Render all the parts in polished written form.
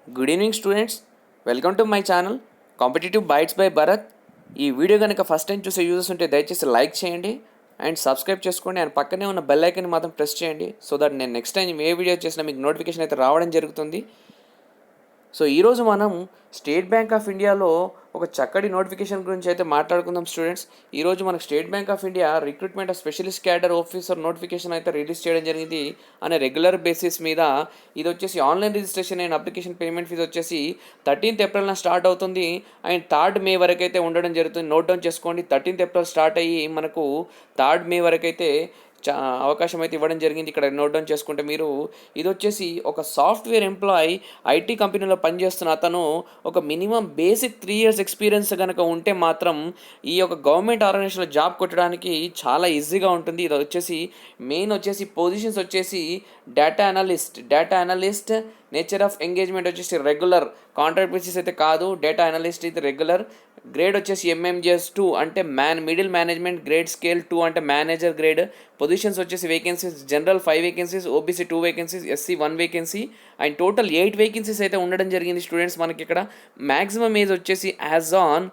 Good evening students, welcome to my channel competitive bytes by Bharat. ఈ video కనుక first time చూసే users ఉంటే దయచేసి లైక్ చేయండి అండ్ సబ్స్క్రైబ్ చేసుకోండి అండ్ పక్కనే ఉన్న బెల్ ఐకన్ మాత్రం ప్రెస్ చేయండి సో దట్ నేను నెక్స్ట్ టైం ఏ వీడియో చేసినా మీకు నోటిఫికేషన్ అయితే రావడం జరుగుతుంది. సో ఈరోజు మనం స్టేట్ బ్యాంక్ ఆఫ్ ఇండియాలో ఒక చక్కటి నోటిఫికేషన్ గురించి అయితే మాట్లాడుకుందాం స్టూడెంట్స్. ఈరోజు మనకు State Bank of India recruitment of specialist cadre officer notification అయితే రిలీజ్ చేయడం జరిగింది అనే రెగ్యులర్ బేసిస్ మీద. ఇది వచ్చేసి online registration and application payment fee వచ్చేసి 13th ఏప్రిల్న స్టార్ట్ అవుతుంది అండ్ 3rd మే వరకు అయితే ఉండడం జరుగుతుంది. నోట్ డౌన్ చేసుకోండి, 13th ఏప్రిల్ స్టార్ట్ అయ్యి మనకు 3rd మే వరకు అయితే అవకాశం అయితే ఇవ్వడం జరిగింది. ఇక్కడ నోట్ డౌన్ చేసుకుంటే మీరు, ఇది వచ్చేసి ఒక సాఫ్ట్వేర్ ఎంప్లాయ్ ఐటీ కంపెనీలో పనిచేస్తున్న అతను ఒక మినిమం బేసిక్ 3 years ఎక్స్పీరియన్స్ కనుక ఉంటే మాత్రం ఈ యొక్క గవర్నమెంట్ ఆర్గనైజేషన్లో జాబ్ కొట్టడానికి చాలా ఈజీగా ఉంటుంది. ఇది వచ్చేసి మెయిన్ వచ్చేసి పొజిషన్స్ వచ్చేసి data analyst nature of engagement వచ్చేసి రెగ్యులర్, కాంట్రాక్ట్ బేసిస్ అయితే కాదు. డేటా అనలిస్ట్ ఇది రెగ్యులర్. గ్రేడ్ వచ్చేసి MMGS2 అంటే మిడిల్ మేనేజ్మెంట్, గ్రేడ్ స్కేల్ 2 అంటే మేనేజర్ గ్రేడ్. పొజిషన్స్ వచ్చేసి vacancies general 5 vacancies, OBC 2 vacancies, SC 1 vacancy and total 8 vacancies అయితే ఉండడం జరిగింది స్టూడెంట్స్. మనకి ఇక్కడ మ్యాక్సిమం ఏజ్ వచ్చేసి యాజ్ ఆన్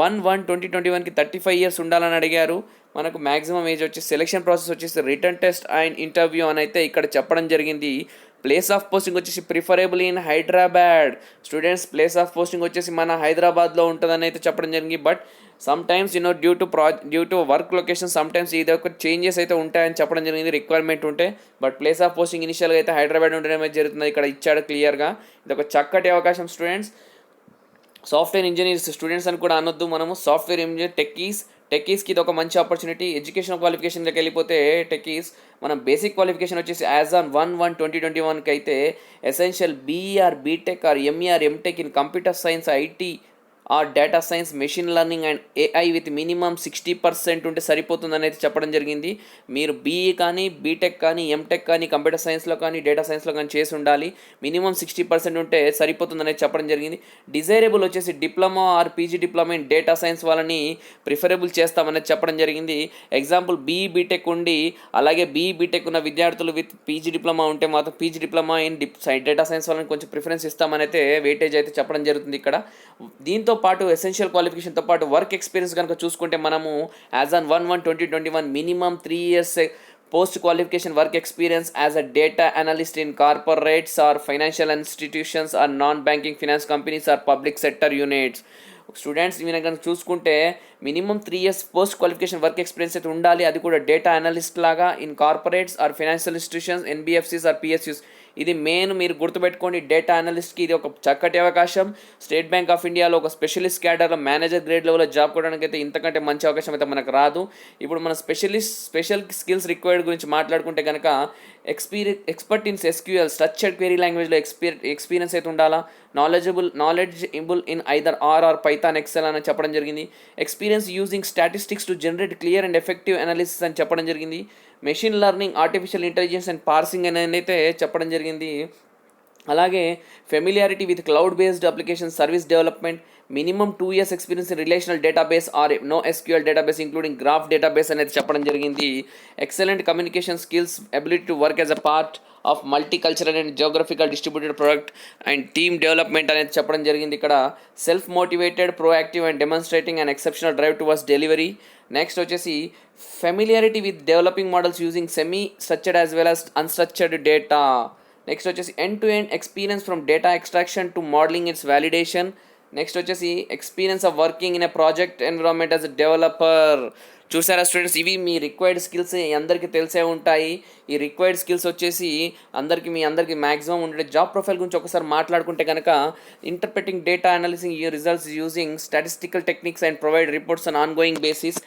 1/1/2021కి 35 years ఉండాలని అడిగారు. మనకు మ్యాక్సిమం ఏజ్ వచ్చేసి సెలెక్షన్ ప్రాసెస్ వచ్చేసి రిటర్న్ టెస్ట్ అండ్ ఇంటర్వ్యూ అని అయితే ఇక్కడ చెప్పడం జరిగింది. ప్లేస్ ఆఫ్ పోస్టింగ్ వచ్చేసి preferable in Hyderabad. Students place of posting వచ్చేసి మన హైదరాబాద్లో ఉంటుందని అయితే చెప్పడం జరిగింది. But some times due to work location some times ఇది ఒక చేంజెస్ అయితే ఉంటాయని చెప్పడం జరిగింది రిక్వైర్మెంట్ ఉంటే. బట్ ప్లేస్ ఆఫ్ పోస్టింగ్ ఇనిషియల్గా అయితే హైదరాబాద్ ఉండడం అయితే జరుగుతుంది. ఇక్కడ ఇచ్చాడు క్లియర్గా. ఇది ఒక చక్కటి అవకాశం స్టూడెంట్స్. సాఫ్ట్వేర్ ఇంజనీర్స్ స్టూడెంట్స్ అని కూడా అనొద్దు మనము. సాఫ్ట్వేర్ ఇంజనీర్ టెక్కీస్కి ఇది ఒక మంచి ఆపర్చునిటీ. ఎడ్యుకేషన్ క్వాలిఫికేషన్లోకి వెళ్ళిపోతే టెక్కీస్ మనం బేసిక్ క్వాలిఫికేషన్ వచ్చేసి యాజ్ ఆన్ 1/1/2021కి అయితే essential BE BTech or MER MTech in computer science, IT or data science, machine learning and AI with minimum 60% ఉంటే సరిపోతుందని అయితే చెప్పడం జరిగింది. మీరు BE కానీ బీటెక్ కానీ MTech కానీ కంప్యూటర్ సైన్స్లో కానీ డేటా సైన్స్లో కానీ చేసి ఉండాలి. మినిమం 60% ఉంటే సరిపోతుందని చెప్పడం జరిగింది. డిజైరబుల్ వచ్చేసి diploma or PG diploma in data science వాళ్ళని ప్రిఫరబుల్ చేస్తామనేది చెప్పడం జరిగింది. ఎగ్జాంపుల్ BE బీటెక్ ఉండి అలాగే BE బీటెక్ ఉన్న విద్యార్థులు విత్ PG డిప్లొమా ఉంటే మాత్రం PG diploma in data science వాళ్ళని కొంచెం ప్రిఫరెన్స్ ఇస్తామని అయితే వెయిటేజ్ అయితే చెప్పడం జరుగుతుంది ఇక్కడ. దీంతో పాటు ఎసెన్షియల్ క్వాలిఫికేషన్తో పాటు వర్క్ ఎక్స్పీరియన్స్ కనుక చూసుకుంటే మనము as on 1/1/2021 minimum 3 years post qualification work experience as a data analyst in corporates or financial institutions or non banking finance companies or public sector units. Students ఇవి కనుక చూసుకుంటే minimum 3 years post qualification work experience అయితే ఉండాలి. అది కూడా data analyst లాగా in corporates or financial institutions, NBFCs or PSUs. ఇది main మీరు గుర్తుపెట్టుకోండి. డేటా అనలిస్ట్కి ఇది ఒక చక్కటి అవకాశం. స్టేట్ బ్యాంక్ ఆఫ్ ఇండియాలో ఒక స్పెషలిస్ట్ క్యాడర్లో మేనేజర్ గ్రేడ్ లెవెల్లో జాబ్ కొనడానికి అయితే ఇంతకంటే మంచి అవకాశం అయితే మనకు రాదు. ఇప్పుడు మన స్పెషల్ స్కిల్స్ రిక్వైర్డ్ గురించి మాట్లాడుకుంటే కనుక expert in SQL structured query లాంగ్వేజ్లో ఎక్స్పీరియన్స్ అయితే ఉండాలా. Knowledgeable in either or Python, excel అని చెప్పడం జరిగింది. Experience using statistics to generate clear and effective analysis అని చెప్పడం జరిగింది. Machine learning, artificial intelligence and parsing అనేది అయితే చెప్పడం జరిగింది. అలాగే familiarity with cloud based application service development, minimum 2 years experience in relational database or NoSQL database including graph database అనేది చెప్పడం జరిగింది. Excellent communication skills, ability to work as a part of multicultural and geographical distributed product and team development అనేది చెప్పడం జరిగింది. ఇక్కడ self motivated, proactive and demonstrating and exceptional drive towards delivery. Next వచ్చేసి familiarity with developing models using semi structured as well as unstructured data. Next వచ్చేసి end to end experience from data extraction to modelling its validation. Next వచ్చేసి experience of working in a project environment as a developer. చూసారా students, ఇవి మీ required skills అందరికీ తెలిసే ఉంటాయి. ఈ required skills వచ్చేసి మీ అందరికీ మ్యాక్సిమం ఉండే జాబ్ ప్రొఫైల్ గురించి ఒకసారి మాట్లాడుకుంటే కనుక interpreting data analysing results using statistical techniques and provide reports on ongoing basis,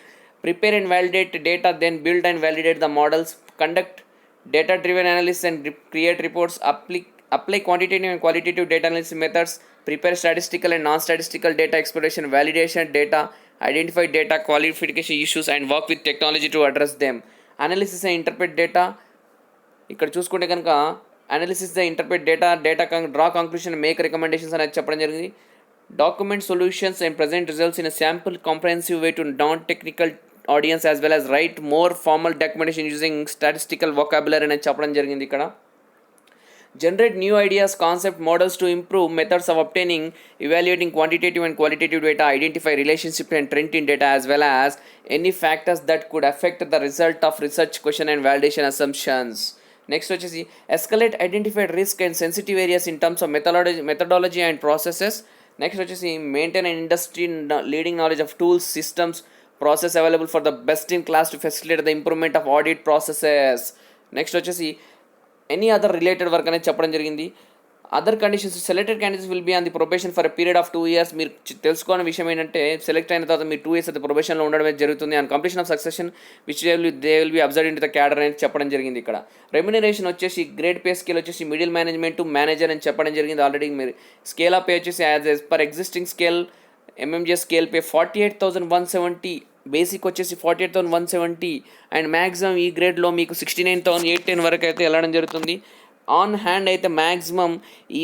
prepare and validate data, then build and validate the models, conduct data driven analysis and create reports, apply quantitative and qualitative data analysis methods, prepare statistical and non-statistical data exploration, validation data, identify data qualification issues and work with technology to address them. Analysis and interpret data. ఇక్కడ చూసుకుంటే కనుక analysis the interpret data draw conclusion, make recommendations అనేది చెప్పడం జరిగింది. Document solutions and present results in sample comprehensive way to non technical audience as well as write more formal documentation using statistical vocabulary అని చెప్పడం జరిగింది ఇక్కడ. generate new ideas, concept models to improve methods of obtaining, evaluating quantitative and qualitative data, identify relationship and trend in data, as well as any factors that could affect the result of research question and validation assumptions. Next వచ్చేసి escalate identified risk and sensitive areas in terms of methodology and processes. Next వచ్చేసి maintain and industry leading knowledge of tools, systems, process available for the best in class to facilitate the improvement of audit processes. Next వచ్చేసి any other related work అనేది చెప్పడం జరిగింది. Other conditions, selected candidates will be on the probation for a period of 2 years. మీరు తెలుసుకోని విషయం ఏంటంటే select అయిన తర్వాత మీరు 2 years అయితే ప్రొబేషన్లో ఉండడమే జరుగుతుంది. And completion of succession which they will be observe in the cadre అని చెప్పడం జరిగింది. ఇక్కడ రెమ్యునరేషన్ వచ్చేసి గ్రేడ్ పే స్కేల్ వచ్చేసి మిడిల్ మేనేజ్మెంట్ టు మేనేజర్ అని చెప్పడం జరిగింది. ఆల్రెడీ మీరు స్కేల్ ఆఫ్ పే వచ్చేసి as per existing scale MMJ scale pay 48,170, basic వచ్చేసి 48,170 అండ్ మ్యాక్సిమం ఈ గ్రేడ్లో మీకు 69,810 వరకు అయితే వెళ్ళడం జరుగుతుంది. ఆన్ హ్యాండ్ అయితే మ్యాక్సిమం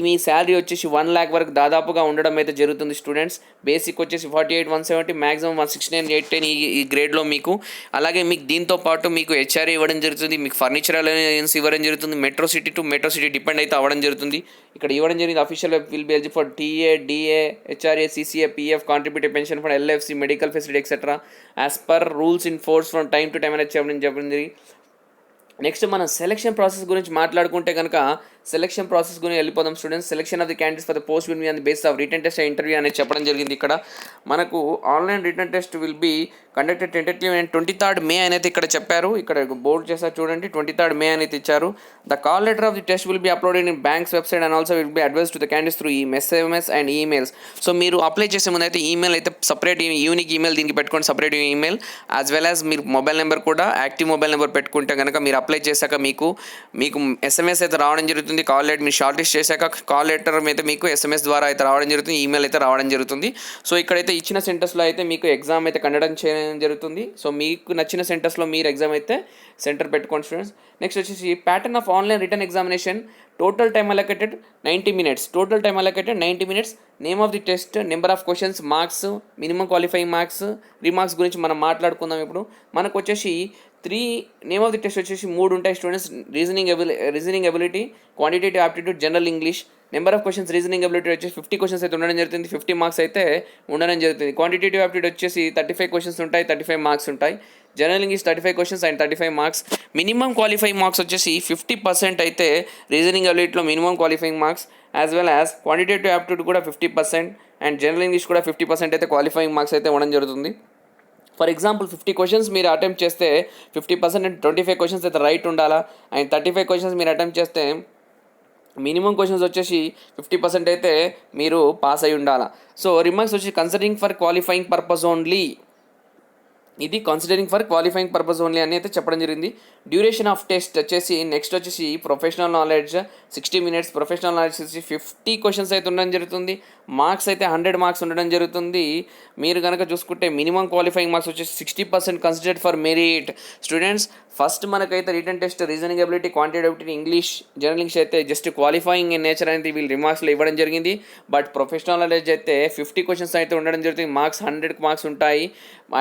మీ శాలరీ వచ్చేసి 1 lakh వరకు దాదాపుగా ఉండడం అయితే జరుగుతుంది స్టూడెంట్స్. బేసిక్ వచ్చేసి 48,170, మ్యాక్సిమం 169,810 ఈ గ్రేడ్లో మీకు. అలాగే మీకు దీంతో పాటు మీకు హెచ్ఆర్ఏ ఇవ్వడం జరుగుతుంది, మీకు ఫర్నిచర్ అలయన్స్ ఇవ్వడం జరుగుతుంది, metro city to metro city depend అయితే అవ్వడం జరుగుతుంది. ఇక్కడ ఇవ్వడం జరిగింది official will be eligible for TA, DA, HRA, CCA, PF, contributive pension fund, LFC, medical facility etcetera as per rules in force from time to time అనేది చెప్పడం జరిగింది. Next మనం సెలక్షన్ ప్రాసెస్ గురించి మాట్లాడుకుంటే కనుక సెలక్షన్ ప్రాసెస్ గురించి వెళ్ళిపోదాం students. Selection of the candidates for the post will be on the base of written test interview అనేది చెప్పడం జరిగింది. ఇక్కడ మనకు online written test will be conducted tentative and 23rd May అనేది ఇక్కడ చెప్పారు. ఇక్కడ బోర్డ్ చేశారు చూడండి, 23rd May అనేది ఇచ్చారు. The call letter of the test will be uploaded in banks website and also will be advice to the candidates through SMS and emails. So మీరు apply చేసే ముందు అయితే ఈమెయిల్ అయితే సపరేట్ యూనిక్ ఈమెయిల్ దీనికి పెట్టుకోండి, separate email, as well as మీరు mobile number కూడా active mobile number పెట్టుకుంటే కనుక మీరు అప్లై చేశాక మీకు SMS అయితే రావడం జరుగుతుంది. కాల్ లెటర్ మీరు షార్ట్ లిస్ట్ చేశాక కాల్ లెటర్ అయితే మీకు SMS ద్వారా అయితే రావడం జరుగుతుంది, ఈమెయిల్ అయితే రావడం జరుగుతుంది. సో ఇక్కడైతే ఇచ్చిన సెంటర్స్లో అయితే మీకు ఎగ్జామ్ అయితే కండక్ట్ చేయడం జరుగుతుంది. సో మీకు నచ్చిన సెంటర్స్లో మీరు ఎగ్జామ్ అయితే సెంటర్ పెట్టుకోండి స్టూడెంట్స్. నెక్స్ట్ వచ్చేసి pattern of online written examination. Total time allocated 90 minutes. Total time allocated 90 minutes. Name of the test, number of questions, marks, minimum qualifying marks, remarks గురించి మనం మాట్లాడుకుందాం. ఇప్పుడు మనకు వచ్చేసి నేమ్ ఆఫ్ ది టెస్ట్ వచ్చేసి 3 ఉంటాయి students. Reasoning ability, quantitative aptitude, general English. Number of questions reasoning ability వచ్చేసి 50 questions అయితే ఉండడం జరుగుతుంది, 50 marks అయితే ఉండడం జరుగుతుంది. క్వాంటిటేటివ్ ఆప్టిట్యూడ్ వచ్చేసి 35 questions ఉంటాయి, 35 marks ఉంటాయి. General English 35 questions and 35 marks. Minimum qualifying marks వచ్చేసి 50% అయితే రీజనింగ్ ఎబిలిటీలో minimum qualifying marks, as well as quantitative aptitude కూడా 50% అండ్ జనరల్ ఇంగ్లీష్ కూడా 50% అయితే క్వాలిఫైయింగ్ మార్క్స్ అయితే ఉండడం జరుగుతుంది. ఫర్ ఎగ్జాంపుల్ 50 questions మీరు అటెంప్ట్ చేస్తే 50% అంటే 25 questions అయితే రైట్ ఉండాలా, అండ్ 35 questions మీరు అటెంప్ట్ చేస్తే మినిమం క్వశ్చన్స్ వచ్చేసి 50% అయితే మీరు పాస్ అయి ఉండాలా. సో రిమార్క్స్ వచ్చి considering for qualifying purpose only, ఇది considering for qualifying purpose only అని అయితే చెప్పడం జరిగింది. డ్యూరేషన్ ఆఫ్ టెస్ట్ వచ్చేసి నెక్స్ట్ వచ్చేసి professional knowledge 60 minutes. Professional knowledge వచ్చి 50 questions అయితే ఉండడం జరుగుతుంది. మార్క్స్ అయితే 100 marks ఉండడం జరుగుతుంది. మీరు కనుక చూసుకుంటే మినిమం క్వాలిఫైయింగ్ మార్క్స్ వచ్చేసి 60% considered for merit. Students first మనకైతే written test, reasoning ability, quantitative ability, English, general English అయితే జస్ట్ క్వాలిఫైయింగ్ ఇన్ నేచర్ అనేది వీళ్ళు రిమార్క్స్లో ఇవ్వడం జరిగింది. బట్ ప్రొఫెషనల్ నాలెడ్జ్ అయితే 50 questions అయితే ఉండడం జరుగుతుంది. మార్క్స్ 100 marks ఉంటాయి.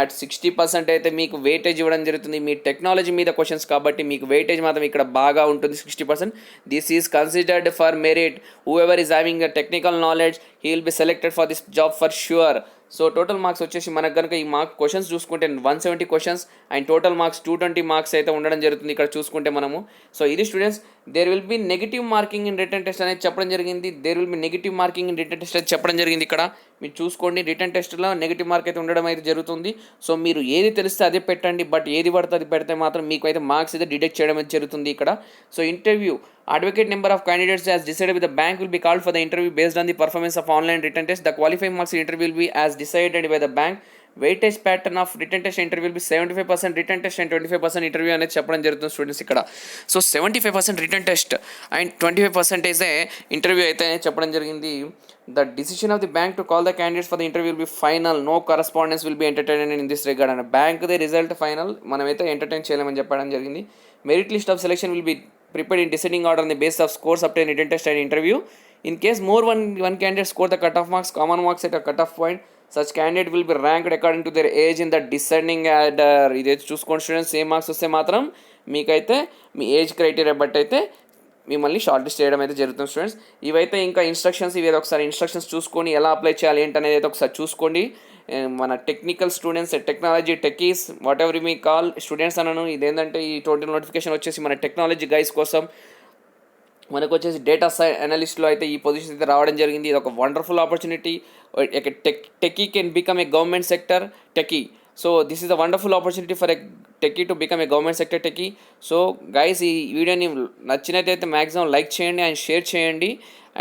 అట్ 60% అయితే మీకు వెయిటేజ్ ఇవ్వడం జరుగుతుంది. మీ టెక్నాలజీ మీద క్వశ్చన్స్ కాబట్టి మీకు వెయిటేజ్ మాత్రం ఇక్కడ బాగా ఉంటుంది, 60%. This is considered for merit. Who ever is having a technical knowledge he will be selected for this job for sure. So total marks వచ్చేసి మనకు కనుక ఈ క్వశ్చన్స్ చూసుకుంటే 170 questions and total marks 220 marks అయితే ఉండడం జరుగుతుంది ఇక్కడ చూసుకుంటే మనము. సో ఇది students there will be negative marking in written test అనేది చెప్పడం జరిగింది. There will be negative marking in written test అనేది చెప్పడం జరిగింది. ఇక్కడ మీరు చూసుకోండి, రిటన్ టెస్ట్లో నెగిటివ్ మార్క్ అయితే ఉండడం అయితే జరుగుతుంది. సో మీరు ఏది తెలిస్తే అదే పెట్టండి, బట్ ఏది పడితే అది పెడితే మాత్రం మీకు అయితే మార్క్స్ అయితే డిడక్ట్ చేయడం అయితే జరుగుతుంది ఇక్కడ. So interview advocate number of candidates as decided with the bank will be called for the interview based on the performance of online written test. The qualifying marks in interview will be as decided by the bank. Weightage pattern of written test interview will be 75% written test and 25% interview అనేది చెప్పడం జరుగుతుంది students ఇక్కడ. So 75% written test and 25% interview అయితే చెప్పడం జరిగింది. The decision of the bank to call the candidates for the interview will be final. No correspondence will be entertained in this regard. And bank the result final మనమైతే entertain చేయలేమని చెప్పడం జరిగింది. Merit list of selection will be prepared in descending order on the basis of scores obtained in written test and interview. In case more one candidate score the cutoff marks, common marks at a cutoff point, such candidate will be ranked according to their age in the descending order. ఇదే చూసుకోండి students, same marks వస్తే మాత్రం మీకైతే మీ age criteria బట్టి అయితే మిమ్మల్ని short list చేయడం అయితే జరుగుతుంది స్టూడెంట్స్. ఇవైతే ఇంకా ఇన్స్ట్రక్షన్స్ ఇవి ఒకసారి ఇన్స్ట్రక్షన్స్ చూసుకొని ఎలా అప్లై చేయాలి ఏంటనేది అయితే ఒకసారి చూసుకోండి. మన technical students, technology techies, what ever me call students అన్నాను. ఇదేంటంటే ఈ టోటల్ నోటిఫికేషన్ వచ్చేసి మన టెక్నాలజీ గైస్ కోసం. మనకు వచ్చేసి డేటా అనలిస్ట్లో అయితే ఈ పొజిషన్ అయితే రావడం జరిగింది. ఇది ఒక wonderful opportunity. Techie can become a government sector techie. So this is a wonderful opportunity for a techie to become a government sector techie. So guys ఈ వీడియోని నచ్చినట్టయితే మ్యాక్సిమం లైక్ చేయండి అండ్ షేర్ చేయండి.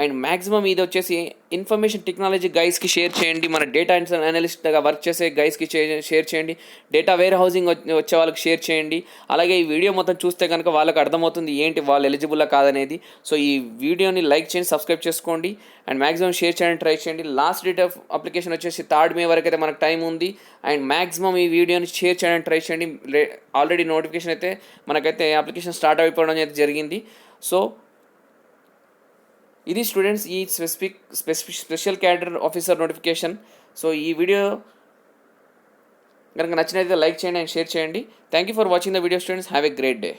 అండ్ మ్యాక్సిమం ఇది వచ్చేసి information technology గైస్కి share చేయండి. మన data అనలిస్ట్గా work చేసే గైస్కి షేర్ చేయండి. డేటా వేర్ హౌసింగ్ వచ్చే వాళ్ళకి షేర్ చేయండి. అలాగే ఈ వీడియో మొత్తం చూస్తే కనుక వాళ్ళకి అర్థమవుతుంది ఏంటి వాళ్ళు ఎలిజిబుల్లా కాదనేది. సో ఈ వీడియోని లైక్ చేయండి, సబ్స్క్రైబ్ చేసుకోండి అండ్ మ్యాక్సిమం షేర్ చేయడానికి ట్రై చేయండి. లాస్ట్ డేట్ ఆఫ్ అప్లికేషన్ వచ్చేసి 3rd May వరకు అయితే మనకు టైం ఉంది. అండ్ మ్యాక్సిమం ఈ వీడియోని షేర్ చేయడానికి ట్రై చేయండి. ఆల్రెడీ నోటిఫికేషన్ అయితే మనకైతే అప్లికేషన్ స్టార్ట్ అయిపోవడం అయితే జరిగింది. సో ఇది స్టూడెంట్స్ ఈ special cadre officer notification. So ఈ వీడియో కనుక నచ్చినట్లయితే లైక్ చేయండి అండ్ షేర్ చేయండి. Thank you for watching the video students. Have a great day.